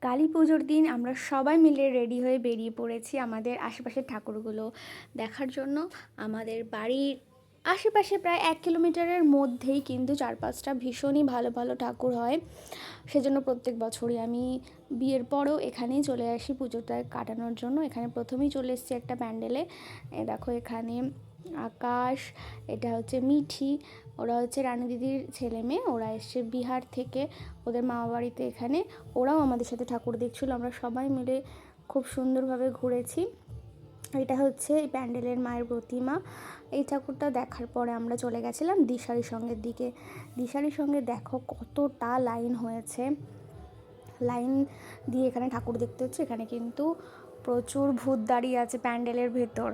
কালী পুজোর দিন আমরা সবাই মিলে রেডি হয়ে বেরিয়ে পড়েছি আমাদের আশেপাশের ঠাকুরগুলো দেখার জন্য। আমাদের বাড়ির আশেপাশে প্রায় 1 কিলোমিটারের মধ্যেই কিন্তু 4-5টা ভীষণই ভালো ভালো ঠাকুর হয়। সেজন্য প্রত্যেক বছরই আমি বিয়ের পরেও এখানেই চলে আসি পুজোটা কাটানোর জন্য। এখানে প্রথমেই চলে এসেছি একটা প্যান্ডেলে। দেখো এখানে আকাশ, এটা হচ্ছে মিঠি, ওরা হচ্ছে রানী দিদির ছেলে মেয়ে, ওরা এসছে বিহার থেকে ওদের মামা বাড়িতে এখানে। ওরাও আমাদের সাথে ঠাকুর দেখছিল, আমরা সবাই মিলে খুব সুন্দরভাবে ঘুরেছি। এটা হচ্ছে এই প্যান্ডেলের মায়ের প্রতিমা। এই ঠাকুরটা দেখার পরে আমরা চলে গেছিলাম দিশারি সঙ্গের দিকে। দিশারি সঙ্গে দেখো কতটা লাইন হয়েছে, লাইন দিয়ে এখানে ঠাকুর দেখতে হচ্ছে। এখানে কিন্তু প্রচুর ভূত দাঁড়িয়ে আছে প্যান্ডেলের ভেতর।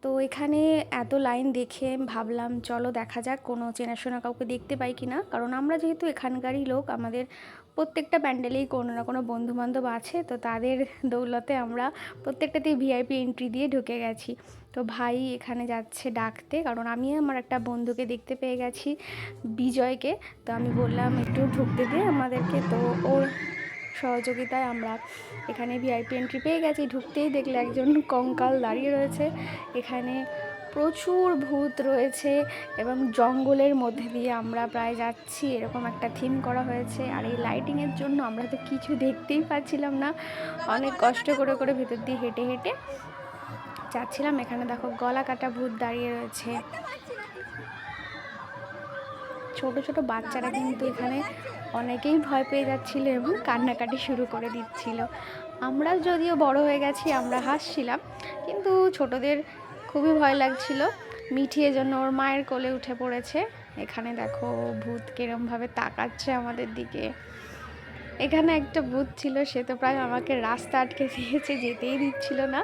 তো এখানে এত লাইন দেখে ভাবলাম চলো দেখা যাক কোনো চেনাশোনা কাউকে দেখতে পাই কি না, কারণ আমরা যেহেতু এখানকারই লোক, আমাদের প্রত্যেকটা প্যান্ডেলেই কোনো না কোনো বন্ধুবান্ধব আছে, তো তাদের দৌলতে আমরা প্রত্যেকটাতেই ভিআইপি এন্ট্রি দিয়ে ঢুকে গেছি। তো ভাই এখানে যাচ্ছে ডাকতে, কারণ আমি আমার একটা বন্ধুকে দেখতে পেয়ে গেছি, বিজয়কে। তো আমি বললাম একটু ঢুকতে দে আমাদেরকে, তো ওর সহযোগিতায় আমরা এখানে ভিআইপি এন্ট্রি পেয়ে গেছি। ঢুকতেই দেখলে একজন কঙ্কাল দাঁড়িয়ে রয়েছে। এখানে প্রচুর ভূত রয়েছে এবং জঙ্গলের মধ্যে দিয়ে আমরা প্রায় যাচ্ছি, এরকম একটা থিম করা হয়েছে। আর এই লাইটিংয়ের জন্য আমরা তো কিছু দেখতেই পাচ্ছিলাম না, অনেক কষ্ট করে করে ভেতর দিয়ে হেঁটে হেঁটে যাচ্ছিলাম। এখানে দেখো গলা কাটা ভূত দাঁড়িয়ে রয়েছে। ছোট ছোট বাচ্চারা কিন্তু এখানে অনেকেই ভয় পেয়ে যাচ্ছিল এবং কান্নাকাটি শুরু করে দিচ্ছিল। আমরা যদিও বড় হয়ে গেছি, আমরা হাসছিলাম, কিন্তু ছোটদের খুবই ভয় লাগছিল। মিঠিয়ে জন্য ওর মায়ের কোলে উঠে পড়েছে। এখানে দেখো ভূত কিরমভাবে তাকাচ্ছে আমাদের দিকে। এখানে একটা ভূত ছিল, সে তো প্রায় আমাকে রাস্তা আটকে দিয়েছে, যেতেই দিচ্ছিল না।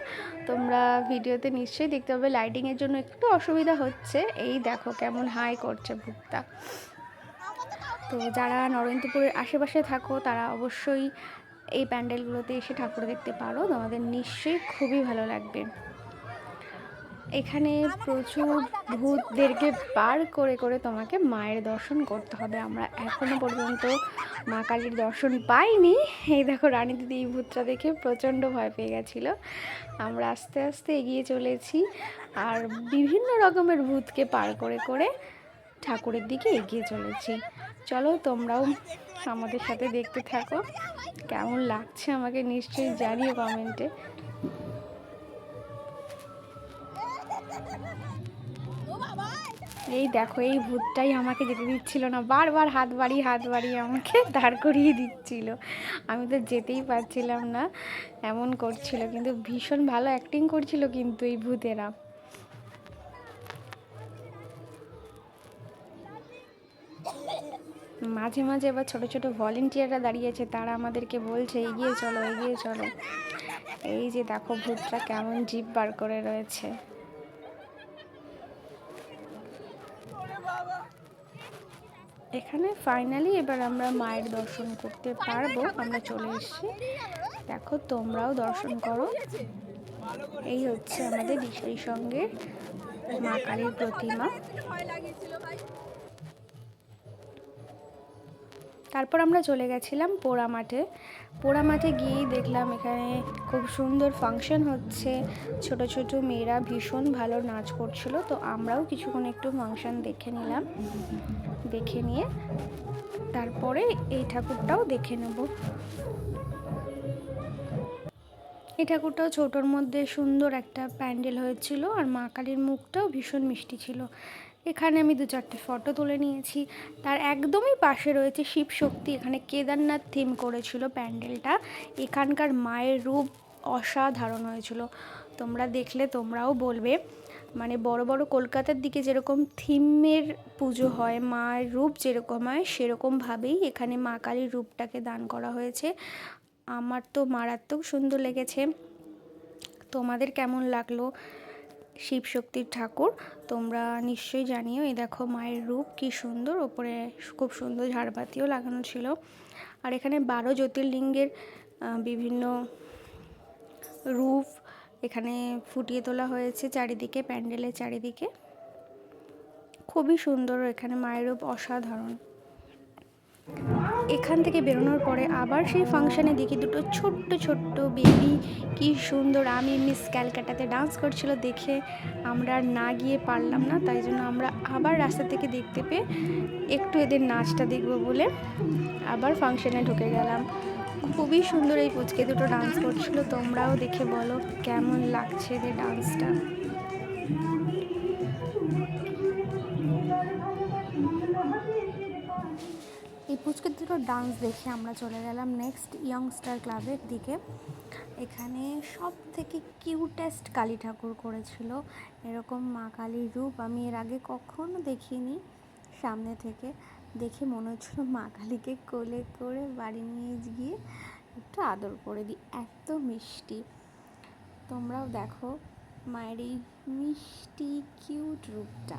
তোমরা ভিডিওতে নিশ্চয়ই দেখতে পাবে, লাইটিংয়ের জন্য একটু অসুবিধা হচ্ছে। এই দেখো কেমন হাই করছে ভূতটা। তো যারা নরেন্দ্রপুরের আশেপাশে থাকো তারা অবশ্যই এই প্যান্ডেলগুলোতে এসে ঠাকুর দেখতে পারো, তোমাদের নিশ্চয়ই খুবই ভালো লাগবে। এখানে প্রচুর ভূতদেরকে পার করে করে তোমাকে মায়ের দর্শন করতে হবে। আমরা এখনো পর্যন্ত মা কালীর দর্শন পাইনি। এই দেখো রানী দিদি এই ভূতটা দেখে প্রচণ্ড ভয় পেয়ে গেছিলো। আমরা আস্তে আস্তে এগিয়ে চলেছি আর বিভিন্ন রকমের ভূতকে পার করে করে ঠাকুরের দিকে এগিয়ে চলেছি। চলো তোমরাও আমাদের সাথে দেখতে থাকো, কেমন লাগছে আমাকে নিশ্চয়ই জানিও কমেন্টে। এই দেখো এই ভূতটাই আমাকে যেতে দিচ্ছিল না, বারবার হাত বাড়িয়ে আমাকে দাঁড় করিয়ে দিচ্ছিল। আমি তো যেতেই পারছিলাম না, এমন করছিল। কিন্তু ভীষণ ভালো অ্যাক্টিং করছিল কিন্তু এই ভূতেরা। মাঝে মাঝে আবার ছোট ছোট ভলেন্টিয়াররা দাঁড়িয়েছে, তারা আমাদেরকে বলছে এগিয়ে চলো এগিয়ে চলো। এই যে দেখো ভূতটা কেমন জিভ বার করে রয়েছে। এখানে ফাইনালি এবার আমরা মায়ের দর্শন করতে পারবো, আমরা চলে এসেছি। দেখো তোমরাও দর্শন করো। এই হচ্ছে আমাদের দিশারি সঙ্গে মা কালীর প্রতিমা। তারপর আমরা চলে গেছিলাম পোড়ামাঠে। পোড়ামাঠে গিয়েই দেখলাম এখানে খুব সুন্দর ফাংশন হচ্ছে, ছোট ছোট মেয়েরা ভীষণ ভালো নাচ করছিল। তো আমরাও কিছুক্ষণ একটু ফাংশন দেখে নিলাম, দেখে নিয়ে তারপরে এই ঠাকুরটাও দেখে নেব। এই ঠাকুরটাও ছোটোর মধ্যে সুন্দর একটা প্যান্ডেল হয়েছিল, আর মা কালীর মুখটাও ভীষণ মিষ্টি ছিল। এখানে আমি 2-4টে ফটো তুলে নিয়েছি। তার একদমই পাশে রয়েছে শিব শক্তি, এখানে কেদারনাথ থিম করেছিল প্যান্ডেলটা। এখানকার মায়ের রূপ অসাধারণ হয়েছিল, তোমরা দেখলে তোমরাও বলবে। মানে বড় বড় কলকাতার দিকে যেরকম থিমের পুজো হয়, মায়ের রূপ যেরকম হয় সেরকমভাবেই এখানে মা কালীর রূপটাকে দান করা হয়েছে। আমার তো মারাত্মক সুন্দর লেগেছে। তোমাদের কেমন লাগলো শিব শক্তির ঠাকুর তোমরা নিশ্চয়ই জানিও। এই দেখো মায়ের রূপ কি সুন্দর, ওপরে খুব সুন্দর ঝাড়বাতিও লাগানো ছিল। আর এখানে 12 জ্যোতির্লিঙ্গের বিভিন্ন রূপ এখানে ফুটিয়ে তোলা হয়েছে চারিদিকে, প্যান্ডেলের চারিদিকে। খুবই সুন্দর, এখানে মায়ের রূপ অসাধারণ। এখান থেকে বেরোনোর পরে আবার সেই ফাংশানে দেখি দুটো ছোট্ট ছোট্ট বেবি, কি সুন্দর আমি মিস ক্যালকাটাতে ডান্স করছিল দেখে আমরা আর না গিয়ে পারলাম না, তাই জন্য আমরা আবার রাস্তা থেকে দেখতে পেয়ে একটু এদের নাচটা দেখবো বলে আবার ফাংশানে ঢুকে গেলাম। খুবই সুন্দর এই পুচকে দুটো ডান্স করছিল, তোমরাও দেখে বলো কেমন লাগছে এদের ডান্সটা। এই পুচকে দুটো ডান্স দেখে আমরা চলে গেলাম নেক্সট ইয়ংস্টার ক্লাবের দিকে। এখানে সব থেকে কিউটেস্ট কালী ঠাকুর করেছিল, এরকম মা কালীর রূপ আমি এর আগে কখনো দেখিনি। সামনে থেকে দেখে মনে হচ্ছিল মা কালীকে কোলে করে বাড়ি নিয়ে গিয়ে একটু আদর করে দিই, এত মিষ্টি। তোমরাও দেখো মায়ের এই মিষ্টি কিউট রূপটা।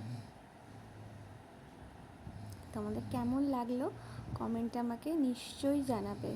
তোমাদের কেমন লাগলো কমেন্টে আমাকে নিশ্চয়ই জানাবে।